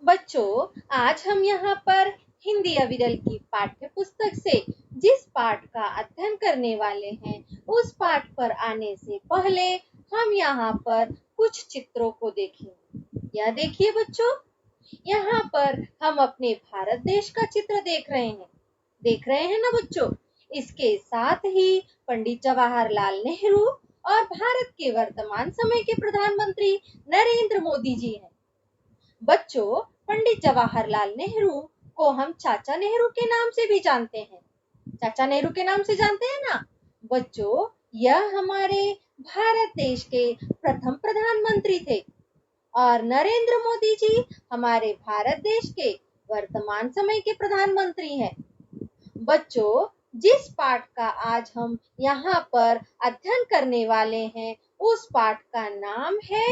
बच्चों, आज हम यहाँ पर हिंदी अविरल की पाठ्य पुस्तक से जिस पाठ का अध्ययन करने वाले हैं, उस पाठ पर आने से पहले हम यहाँ पर कुछ चित्रों को देखेंगे। यह देखिए बच्चों, यहाँ पर हम अपने भारत देश का चित्र देख रहे हैं ना बच्चों। इसके साथ ही पंडित जवाहरलाल नेहरू और भारत के वर्तमान समय के प्रधानमंत्री नरेंद्र मोदी जी हैं। बच्चों, पंडित जवाहरलाल नेहरू को हम चाचा नेहरू के नाम से भी जानते हैं। चाचा नेहरू के नाम से जानते हैं ना बच्चों। यह हमारे भारत देश के प्रथम प्रधानमंत्री थे और नरेंद्र मोदी जी हमारे भारत देश के वर्तमान समय के प्रधानमंत्री हैं। बच्चों, जिस पाठ का आज हम यहाँ पर अध्ययन करने वाले हैं, उस पाठ का नाम है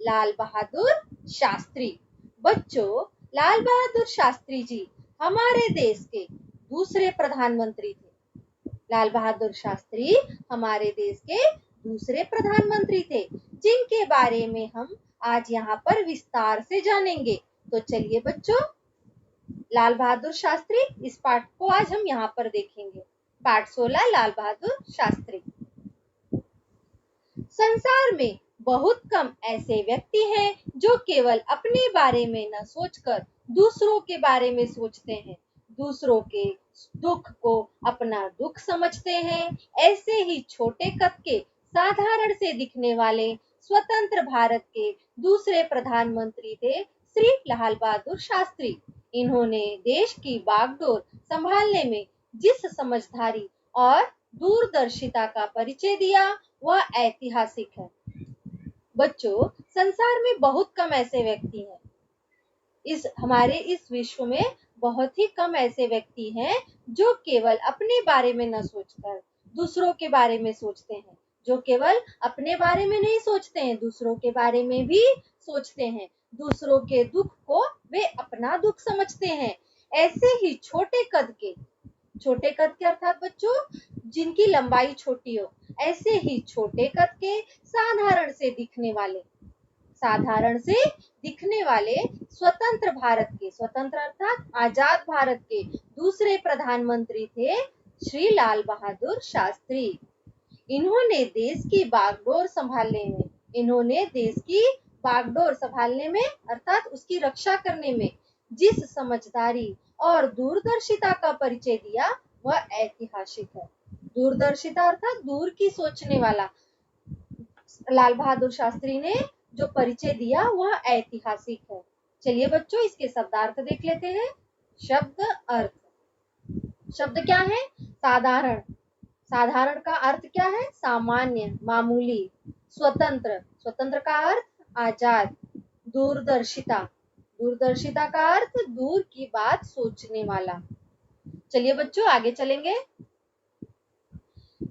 लाल बहादुर शास्त्री। बच्चों, लाल बहादुर शास्त्री जी हमारे देश के दूसरे प्रधानमंत्री थे। लाल बहादुर शास्त्री हमारे देश के दूसरे प्रधानमंत्री थे, जिनके बारे में हम आज यहाँ पर विस्तार से जानेंगे। तो चलिए बच्चों, लाल बहादुर शास्त्री, इस पाठ को आज हम यहाँ पर देखेंगे। पाठ 16, लाल बहादुर शास्त्री। संसार में बहुत कम ऐसे व्यक्ति हैं जो केवल अपने बारे में न सोचकर दूसरों के बारे में सोचते हैं, दूसरों के दुख को अपना दुख समझते हैं। ऐसे ही छोटे कद के, साधारण से दिखने वाले स्वतंत्र भारत के दूसरे प्रधानमंत्री थे श्री लाल बहादुर शास्त्री। इन्होंने देश की बागडोर संभालने में जिस समझदारी और दूरदर्शिता का परिचय दिया, वह ऐतिहासिक है। बच्चों, संसार में बहुत कम ऐसे व्यक्ति हैं, हमारे इस विश्व में बहुत ही कम ऐसे व्यक्ति हैं जो केवल अपने बारे में न सोचकर दूसरों के बारे में सोचते हैं, जो केवल अपने बारे में नहीं सोचते हैं, दूसरों के बारे में भी सोचते हैं। दूसरों के दुख को वे अपना दुख समझते हैं। ऐसे ही छोटे कद के अर्थात बच्चों जिनकी लंबाई छोटी हो, ऐसे ही छोटे कद के, साधारण से दिखने वाले स्वतंत्र भारत के, स्वतंत्र अर्थात आजाद भारत के दूसरे प्रधानमंत्री थे श्री लाल बहादुर शास्त्री। इन्होंने देश की बागडोर संभालने में अर्थात उसकी रक्षा करने में जिस समझदारी और दूरदर्शिता का परिचय दिया, वह ऐतिहासिक है। दूरदर्शिता अर्थात दूर की सोचने वाला लाल बहादुर शास्त्री ने जो परिचय दिया, वह ऐतिहासिक है। चलिए बच्चों, इसके शब्दार्थ देख लेते हैं। शब्द अर्थ। शब्द क्या है? साधारण। साधारण का अर्थ क्या है? सामान्य, मामूली। स्वतंत्र, स्वतंत्र का अर्थ आजाद। दूरदर्शिता, दूरदर्शिता का अर्थ दूर की बात सोचने वाला। चलिए बच्चों, आगे चलेंगे।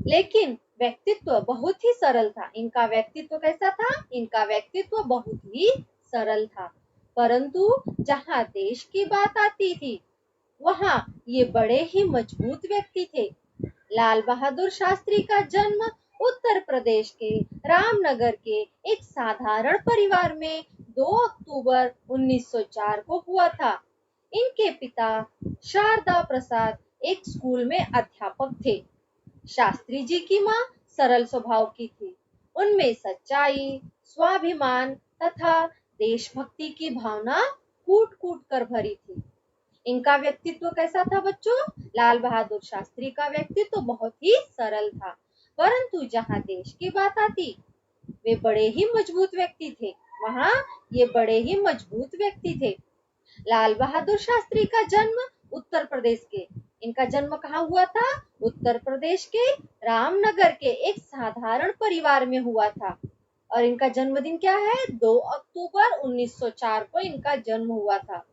लेकिन व्यक्तित्व बहुत ही सरल था। इनका व्यक्तित्व कैसा था? इनका व्यक्तित्व बहुत ही सरल था, परंतु जहाँ देश की बात आती थी, वहाँ ये बड़े ही मजबूत व्यक्ति थे। लाल बहादुर शास्त्री का जन्म उत्तर प्रदेश के रामनगर के एक साधारण परिवार में 2 अक्टूबर 1904 को हुआ था। इनके पिता शारदा प्रसाद एक स्कूल में अध्यापक थे। शास्त्री जी की माँ सरल स्वभाव की थी। उनमें सच्चाई, स्वाभिमान तथा देशभक्ति की भावना कूट-कूट कर भरी थी। इनका व्यक्तित्व कैसा था बच्चों? लाल बहादुर शास्त्री का व्यक्तित्व बहुत ही सरल था, परंतु जहाँ देश की बात आती, वे बड़े ही मजबूत व्यक्ति थे। वहाँ ये बड़े ही मजबूत व्यक्ति थे। लाल बहादुर शास्त्री का जन्म उत्तर प्रदेश के, इनका जन्म कहाँ हुआ था? उत्तर प्रदेश के रामनगर के एक साधारण परिवार में हुआ था। और इनका जन्मदिन क्या है? 2 अक्टूबर 1904 को इनका जन्म हुआ था।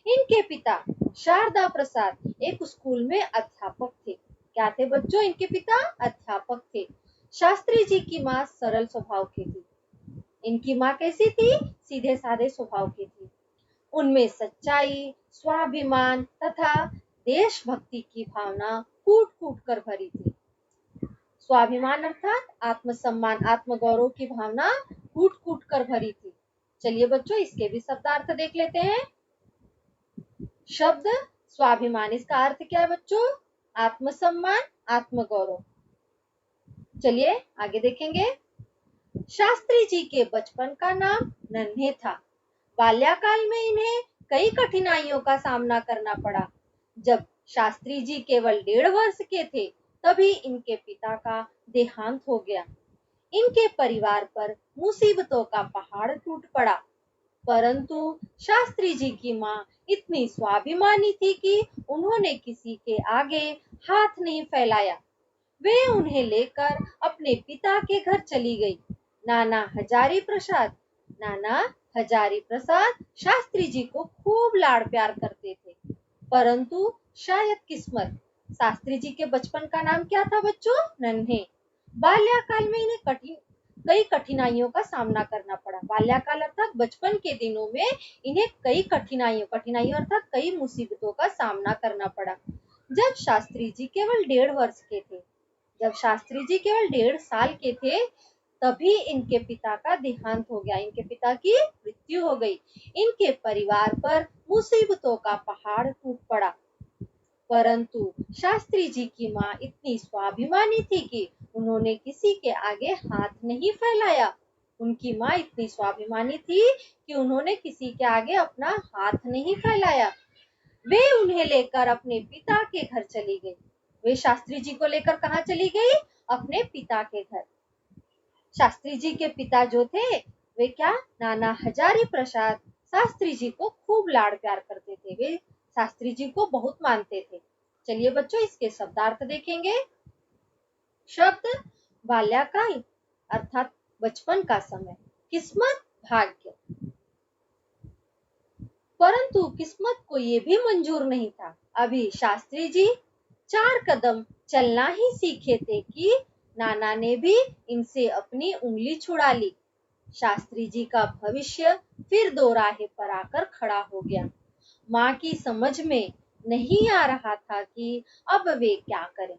इनके पिता शारदा प्रसाद एक स्कूल में अध्यापक थे। क्या थे बच्चों? इनके पिता अध्यापक थे। शास्त्री जी की माँ सरल स्वभाव की थी। इनकी माँ कैसी थी? सीधे साधे स्वभाव की थी। उनमें सच्चाई, स्वाभिमान तथा देशभक्ति की भावना कूट-कूट कर भरी थी। स्वाभिमान अर्थात आत्मसम्मान, आत्मगौरव की भावना कूट-कूट कर भरी थी। चलिए बच्चों, इसके भी शब्दार्थ देख लेते हैं। शब्द स्वाभिमान, इसका अर्थ क्या है बच्चों? आत्मसम्मान, आत्मगौरव। चलिए आगे देखेंगे। शास्त्री जी के बचपन का नाम नन्हे था। बाल्यकाल में इन्हें कई कठिनाइयों का सामना करना पड़ा। जब शास्त्री जी केवल 1.5 वर्ष के थे, तभी इनके पिता का देहांत हो गया। इनके परिवार पर मुसीबतों का पहाड़ टूट पड़ा। परंतु शास्त्री जी की माँ इतनी स्वाभिमानी थी कि उन्होंने किसी के आगे हाथ नहीं फैलाया। वे उन्हें लेकर अपने पिता के घर चली गई। नाना हजारी प्रसाद नाना हजारी प्रसाद शास्त्री जी को खूब लाड़ प्यार करते थे। परंतु शायद किस्मत, शास्त्री जी के बचपन का नाम क्या था बच्चों? नन्हे। बाल्यकाल में इन्हें कई कठिनाइयों का सामना करना पड़ा। बाल्यकाल अर्थात बचपन के दिनों में इन्हें कई कठिनाइयों अर्थात कई मुसीबतों का सामना करना पड़ा। जब शास्त्री जी केवल 1.5 वर्ष के थे, जब शास्त्री जी केवल 1.5 साल के थे, तभी इनके पिता का देहांत हो गया, इनके पिता की मृत्यु हो गई। इनके परिवार पर मुसीबतों का पहाड़ टूट पड़ा। परंतु शास्त्री जी की माँ इतनी स्वाभिमानी थी कि उन्होंने किसी के आगे हाथ नहीं फैलाया। उनकी माँ इतनी स्वाभिमानी थी कि उन्होंने किसी के आगे अपना हाथ नहीं फैलाया। वे उन्हें लेकर अपने पिता के घर चली गई। वे शास्त्री जी को लेकर कहाँ चली गई? अपने पिता के घर। शास्त्री जी के पिता जो थे, वे क्या? नाना हजारी प्रसाद शास्त्री जी को खूब लाड़ प्यार करते थे। वे शास्त्री जी को बहुत मानते थे। चलिए बच्चों, इसके शब्दार्थ देखेंगे। शब्द बाल्यकाल अर्थात बचपन का समय, किस्मत, भाग्य। परंतु किस्मत को ये भी मंजूर नहीं था। अभी शास्त्री जी 4 कदम चलना ही सीखे थे कि नाना ने भी इनसे अपनी उंगली छुड़ा ली। शास्त्री जी का भविष्य फिर दोराहे पर आकर खड़ा हो गया। माँ की समझ में नहीं आ रहा था कि अब वे क्या करें।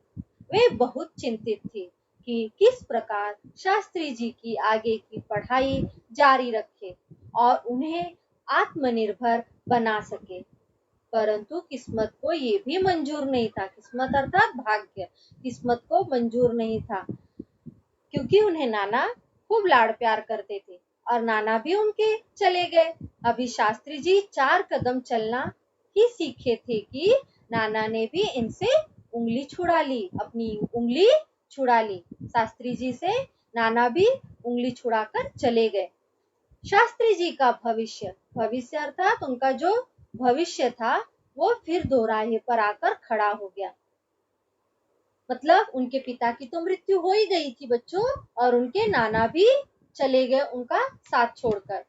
वे बहुत चिंतित थी कि किस प्रकार शास्त्री जी की आगे की पढ़ाई जारी रखे और उन्हें आत्मनिर्भर बना सके। परंतु किस्मत को ये भी मंजूर नहीं था। किस्मत अर्थात भाग्य, किस्मत को मंजूर नहीं था, क्योंकि उन्हें नाना खूब लाड़ प्यार करते थे और नाना भी उनके चले गए। अभी शास्त्री जी 4 कदम चलना ही सीखे थे कि नाना ने भी इनसे उंगली छुड़ा ली, अपनी उंगली छुड़ा ली। शास्त्री जी से नाना भी उंगली छुड़ाकर चले गए। शास्त्री जी का भविष्य, भविष्य अर्थात उनका जो भविष्य था, वो फिर दोराहे पर आकर खड़ा हो गया। मतलब उनके पिता की तो मृत्यु हो ही गई थी बच्चों, और उनके नाना भी चले गए उनका साथ छोड़कर।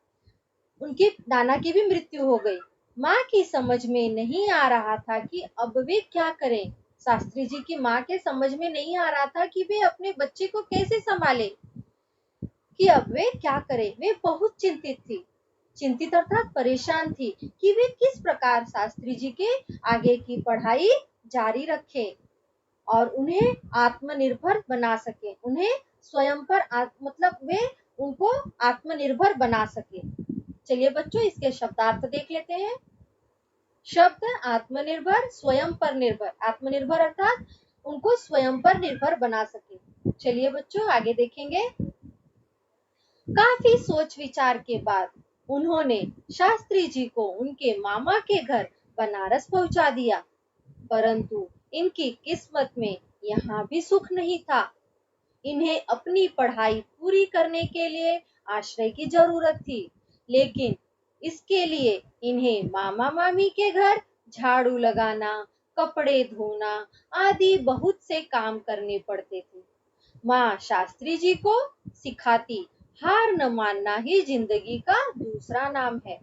उनके नाना की भी मृत्यु हो गई। माँ की समझ में नहीं आ रहा था कि अब वे क्या करें। शास्त्री जी की माँ के समझ में नहीं आ रहा था कि वे अपने बच्चे को कैसे संभाले, कि अब वे क्या करें। वे बहुत चिंतित थी, चिंतित अर्थात परेशान थी कि वे किस प्रकार शास्त्री जी के आगे की पढ़ाई जारी रखें और उन्हें आत्मनिर्भर बना सके, उन्हें स्वयं पर मतलब वे उनको आत्मनिर्भर बना सके। चलिए बच्चों, इसके शब्दार्थ देख लेते हैं। शब्द आत्मनिर्भर, स्वयं पर निर्भर। आत्मनिर्भर अर्थात उनको स्वयं पर निर्भर बना सके। चलिए बच्चों आगे देखेंगे। काफी सोच विचार के बाद उन्होंने शास्त्री जी को उनके मामा के घर बनारस पहुंचा दिया। परंतु इनकी किस्मत में यहाँ भी सुख नहीं था। इन्हें अपनी पढ़ाई पूरी करने के लिए आश्रय की जरूरत थी, लेकिन इसके लिए इन्हें मामा मामी के घर झाड़ू लगाना, कपड़े धोना आदि बहुत से काम करने पड़ते थे। माँ शास्त्री जी को सिखाती, हार न मानना ही जिंदगी का दूसरा नाम है।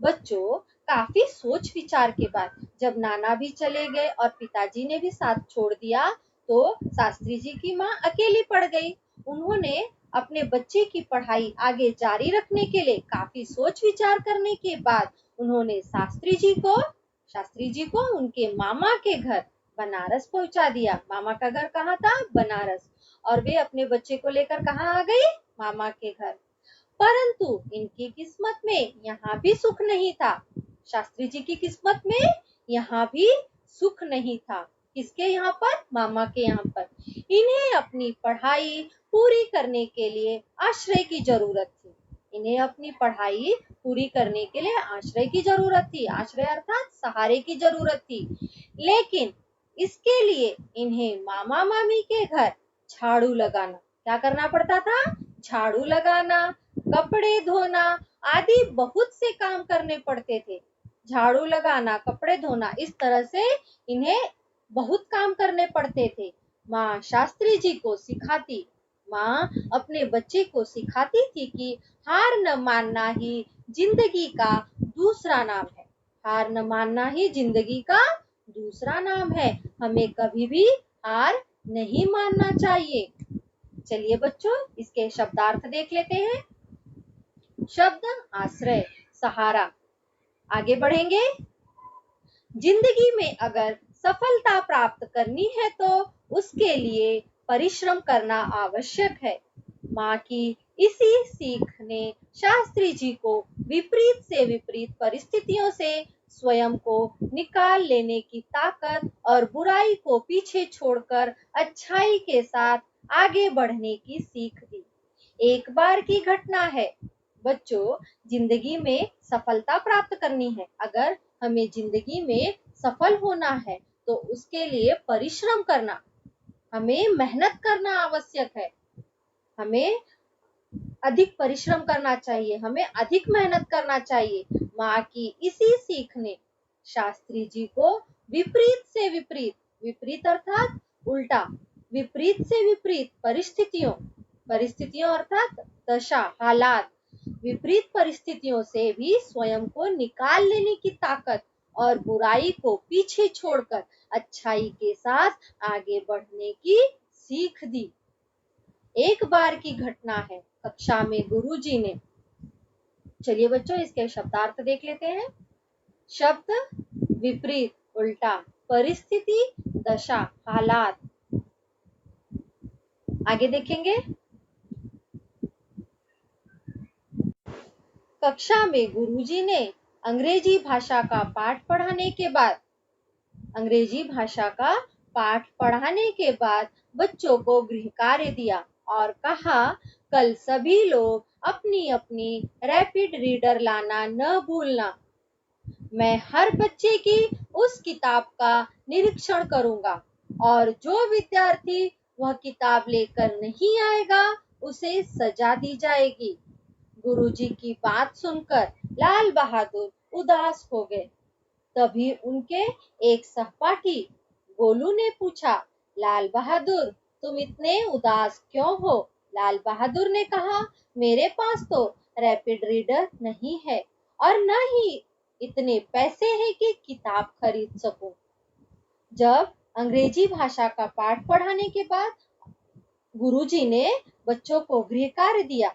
बच्चों, काफी सोच विचार के बाद जब नाना भी चले गए और पिताजी ने भी साथ छोड़ दिया, तो शास्त्री जी की माँ अकेली पड़ गई। उन्होंने अपने बच्चे की पढ़ाई आगे जारी रखने के लिए काफी सोच विचार करने के बाद उन्होंने शास्त्री जी को उनके मामा के घर बनारस पहुंचा दिया। मामा का घर कहाँ था? बनारस। और वे अपने बच्चे को लेकर कहाँ आ गई? मामा के घर। परंतु इनकी किस्मत में यहाँ भी सुख नहीं था। शास्त्री जी की किस्मत में यहाँ भी सुख नहीं था। किसके यहाँ पर? मामा के यहाँ पर। इन्हें अपनी पढ़ाई पूरी करने के लिए आश्रय की जरूरत थी। इन्हें अपनी पढ़ाई पूरी करने के लिए आश्रय की जरूरत थी। आश्रय अर्थात सहारे की जरूरत थी। लेकिन इसके लिए इन्हें मामा मामी के घर झाड़ू लगाना, क्या करना पड़ता था? झाड़ू लगाना, कपड़े धोना आदि बहुत से काम करने पड़ते थे। झाड़ू लगाना, कपड़े धोना, इस तरह से इन्हें बहुत काम करने पड़ते थे। माँ शास्त्री जी को सिखाती, माँ अपने बच्चे को सिखाती थी कि हार न मानना ही जिंदगी का दूसरा नाम है। हार न मानना ही जिंदगी का दूसरा नाम है। हमें कभी भी हार नहीं मानना चाहिए। चलिए बच्चों, इसके शब्दार्थ देख लेते हैं। शब्द आश्रय, सहारा। आगे बढ़ेंगे। जिंदगी में अगर सफलता प्राप्त करनी है तो उसके लिए परिश्रम करना आवश्यक है। माँ की इसी सीख ने शास्त्री जी को विपरीत से विपरीत परिस्थितियों से स्वयं को निकाल लेने की ताकत और बुराई को पीछे छोड़कर अच्छाई के साथ आगे बढ़ने की सीख दी। एक बार की घटना है बच्चों, जिंदगी में सफलता प्राप्त करनी है, अगर हमें जिंदगी में सफल होना है तो उसके लिए परिश्रम करना, हमें मेहनत करना आवश्यक है। हमें अधिक परिश्रम करना चाहिए, हमें अधिक मेहनत करना चाहिए। माँ की इसी सीख ने शास्त्री जी को विपरीत से विपरीत, विपरीत अर्थात उल्टा, विपरीत से विपरीत परिस्थितियों, परिस्थितियों अर्थात दशा, हालात, विपरीत परिस्थितियों से भी स्वयं को निकाल लेने की ताकत और बुराई को पीछे छोड़कर अच्छाई के साथ आगे बढ़ने की सीख दी। एक बार की घटना है, कक्षा में गुरुजी ने, चलिए बच्चों इसके शब्दार्थ देख लेते हैं। शब्द विपरीत, उल्टा, परिस्थिति, दशा, हालात। आगे देखेंगे। कक्षा में गुरुजी ने अंग्रेजी भाषा का पाठ पढ़ाने के बाद, अंग्रेजी भाषा का पाठ पढ़ाने के बाद बच्चों को गृह कार्य दिया और कहा कल सभी लोग अपनी अपनी रैपिड रीडर लाना न भूलना। मैं हर बच्चे की उस किताब का निरीक्षण करूंगा और जो विद्यार्थी वह किताब लेकर नहीं आएगा उसे सजा दी जाएगी। गुरुजी की बात सुनकर लाल बहादुर उदास हो गए। तभी उनके एक सहपाठी गोलू ने पूछा, लाल बहादुर तुम इतने उदास क्यों हो? लाल बहादुर ने कहा, मेरे पास तो रैपिड रीडर नहीं है और न ही इतने पैसे हैं कि किताब खरीद सकूं। जब अंग्रेजी भाषा का पाठ पढ़ाने के बाद गुरुजी ने बच्चों को गृह कार्य दिया,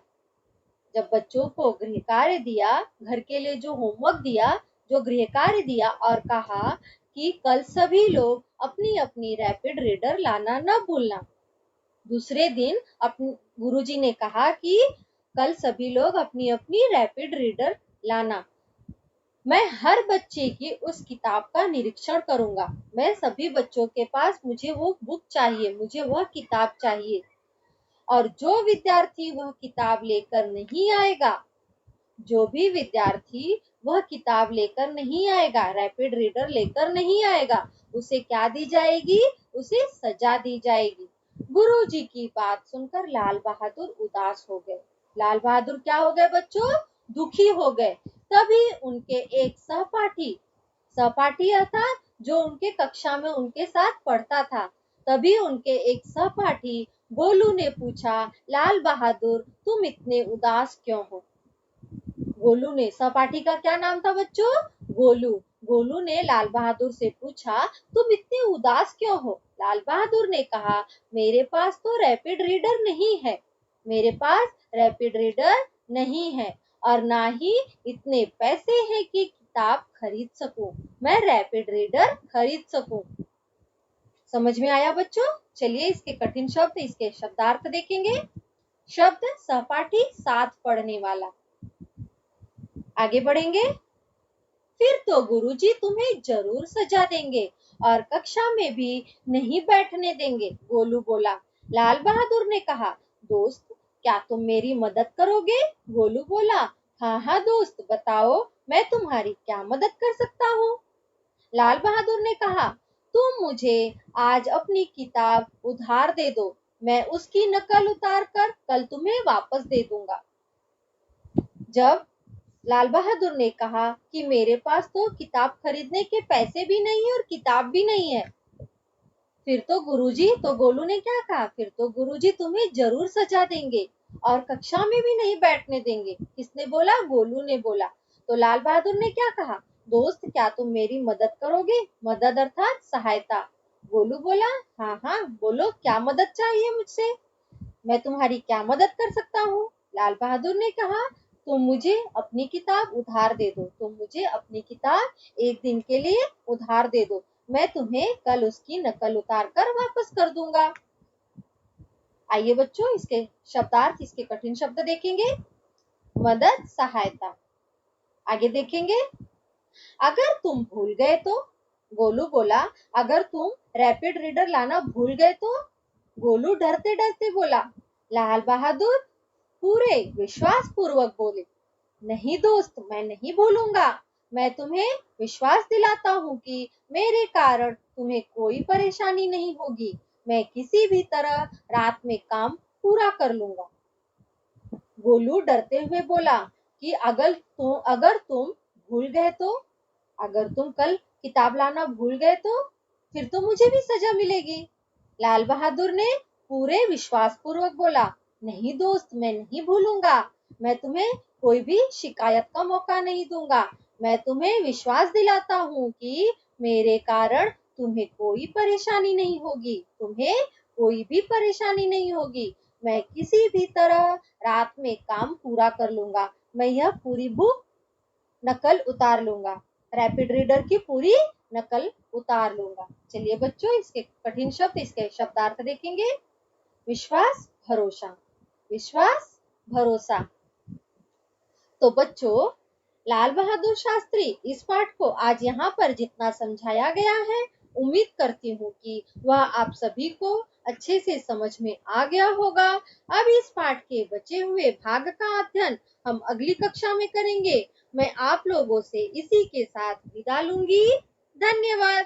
जब बच्चों को गृह कार्य दिया, घर के लिए जो होमवर्क दिया, जो गृह कार्य दिया और कहा कि कल सभी लोग अपनी अपनी रैपिड रीडर लाना न भूलना। दूसरे दिन गुरुजी ने कहा कि कल सभी लोग अपनी अपनी रैपिड रीडर लाना। मैं हर बच्चे की उस किताब का निरीक्षण करूंगा। मैं सभी बच्चों के पास, मुझे वो बुक चाहिए, मुझे वह किताब चाहिए और जो विद्यार्थी वह किताब लेकर नहीं आएगा, जो भी विद्यार्थी वह किताब लेकर नहीं आएगा, रैपिड रीडर लेकर नहीं आएगा, उसे क्या दी जाएगी? उसे सजा दी जाएगी। गुरुजी की बात सुनकर लाल बहादुर उदास हो गए। लाल बहादुर क्या हो गए बच्चों? दुखी हो गए। तभी उनके एक सहपाठी, सहपाठी अर्थात जो उनके कक्षा में उनके साथ पढ़ता था, तभी उनके एक सहपाठी गोलू ने पूछा, लाल बहादुर तुम इतने उदास क्यों हो? गोलू ने, सहपाठी का क्या नाम था बच्चों? गोलू। गोलू ने लाल बहादुर से पूछा, तुम इतने उदास क्यों हो? लाल बहादुर ने कहा, मेरे पास तो रैपिड रीडर नहीं है, मेरे पास रैपिड रीडर नहीं है और ना ही इतने पैसे हैं कि किताब खरीद सकूं, मैं रैपिड रीडर खरीद सकूं। समझ में आया बच्चों? चलिए इसके कठिन शब्द, इसके शब्दार्थ देखेंगे। शब्द सहपाठी, साथ पढ़ने वाला। आगे बढ़ेंगे। फिर तो गुरुजी तुम्हें जरूर सजा देंगे और कक्षा में भी नहीं बैठने देंगे, गोलू बोला। लाल बहादुर ने कहा, दोस्त क्या तुम मेरी मदद करोगे? गोलू बोला, हाँ हाँ दोस्त, बताओ मैं तुम्हारी क्या मदद कर सकता हूँ? लाल बहादुर ने कहा, तुम मुझे आज अपनी किताब उधार दे दो, मैं उसकी नकल उतार कर कल तुम्हें वापस दे दूंगा। जब लाल बहादुर ने कहा कि मेरे पास तो किताब खरीदने के पैसे भी नहीं है और किताब भी नहीं है, फिर तो गुरुजी, तो गोलू ने क्या कहा, फिर तो गुरुजी तुम्हें जरूर सजा देंगे और कक्षा में भी नहीं बैठने देंगे। किसने बोला? गोलू ने बोला। तो लाल बहादुर ने क्या कहा, दोस्त क्या तुम मेरी मदद करोगे? मदद अर्थात सहायता। गोलू बोला, हाँ हाँ बोलो, क्या मदद चाहिए मुझसे? मैं तुम्हारी क्या मदद कर सकता हूँ? लाल बहादुर ने कहा, तुम मुझे अपनी किताब उधार दे दो, तुम मुझे अपनी किताब एक दिन के लिए उधार दे दो, मैं तुम्हें कल उसकी नकल उतार कर वापस कर दूंगा। आइए बच्चों, इसके शब्दार्थ, इसके कठिन शब्द देखेंगे। मदद, सहायता। आगे देखेंगे, अगर तुम भूल गए तो? गोलू बोला, अगर तुम रैपिड रीडर लाना भूल गए तो? गोलू डरते डरते बोला। लाल बहादुर पूरे विश्वास पूर्वक बोले, नहीं दोस्त, मैं नहीं भूलूंगा। मैं तुम्हें विश्वास दिलाता हूँ कि मेरे कारण तुम्हें कोई परेशानी नहीं होगी। मैं किसी भी तरह रात में काम पूरा कर लूंगा। गोलू डरते हुए बोला कि अगर तुम भूल गए तो? अगर तुम कल किताब लाना भूल गए तो? फिर तो मुझे भी सजा मिलेगी। लाल बहादुर ने पूरे विश्वास पूर्वक बोला, नहीं दोस्त, मैं नहीं भूलूंगा। मैं तुम्हें कोई भी शिकायत का मौका नहीं दूंगा। मैं तुम्हें विश्वास दिलाता हूँ कि मेरे कारण तुम्हें कोई परेशानी नहीं होगी, तुम्हें कोई भी परेशानी नहीं होगी। मैं किसी भी तरह रात में काम पूरा कर लूंगा। मैं यह पूरी बुक नकल उतार लूंगा, रैपिड रीडर की पूरी नकल उतार लूंगा। चलिए बच्चों, इसके कठिन शब्द, इसके शब्दार्थ देखेंगे। विश्वास, भरोसा। विश्वास, भरोसा। तो बच्चों, लाल बहादुर शास्त्री इस पाठ को आज यहाँ पर जितना समझाया गया है, उम्मीद करती हूँ कि वह आप सभी को अच्छे से समझ में आ गया होगा। अब इस पाठ के बचे हुए भाग का अध्ययन हम अगली कक्षा में करेंगे। मैं आप लोगों से इसी के साथ विदा लूंगी। धन्यवाद।